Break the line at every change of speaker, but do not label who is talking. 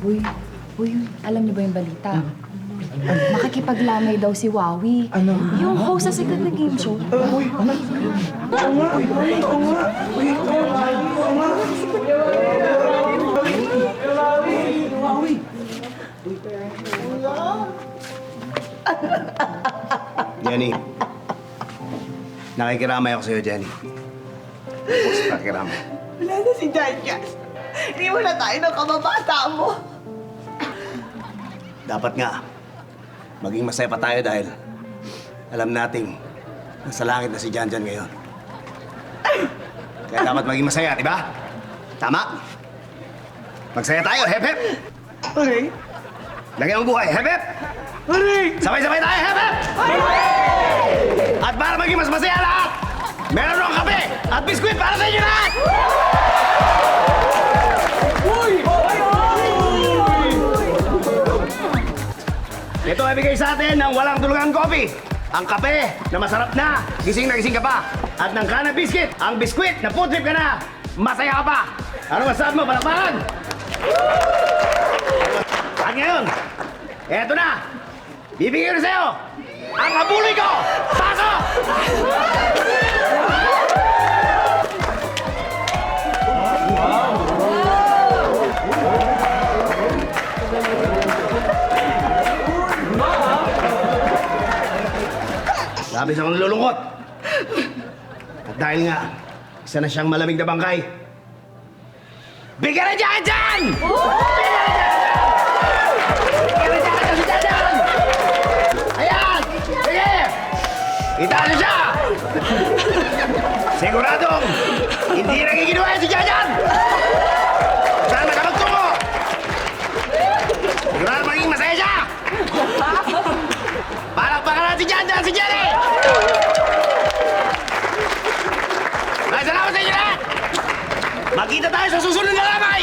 Uy, alam niyo ba yung balita? Makikipaglamay daw si Wawi.
Ano?
Yung host sa sikat na game show.
Uy, ano? Oo nga. Oo nga. Uy, oo nga.
Jenny. Nakikiramay ako sa'yo, Jenny. Nakikiramay.
Wala na si Janjan. Hindi mo na tayo ng kababata mo.
Dapat nga, maging masaya pa tayo dahil alam nating nasa langit na si Janjan ngayon. Kaya dapat maging masaya, di ba? Tama? Magsaya tayo, hep hep!
Okay.
Lagyan mo buhay, hep hep! Sabay-sabay tayo, hep hep! At para maging mas masaya lahat, meron ng kape at biskwit para sa inyo lahat! Ito ay bigay sa atin ng walang tulugan coffee. Ang kape na masarap na gising ka pa. At ng kana biscuit, ang biskwit na food trip ka na, masaya ka pa. Ano masasabi mo, palakpakan? At ngayon, eto na, bibigyan ko sa'yo ang abuloy ko! Pasok! Labis akong nalulungkot. At dahil nga, isa na siyang malamig na bangkay, bigyan na dyan dyan! Bigyan na dyan si Janjan! Ayan! Sige! Itaan niyo siya! Siguradong hindi nagiginawa si Janjan! Saan nakapagtungo? Siguradong maging masaya siya! Palakpakan natin si Janjan, si Jenny! Ay, salamat sa inyo lahat! Magkita tayo sa susunod na lamay!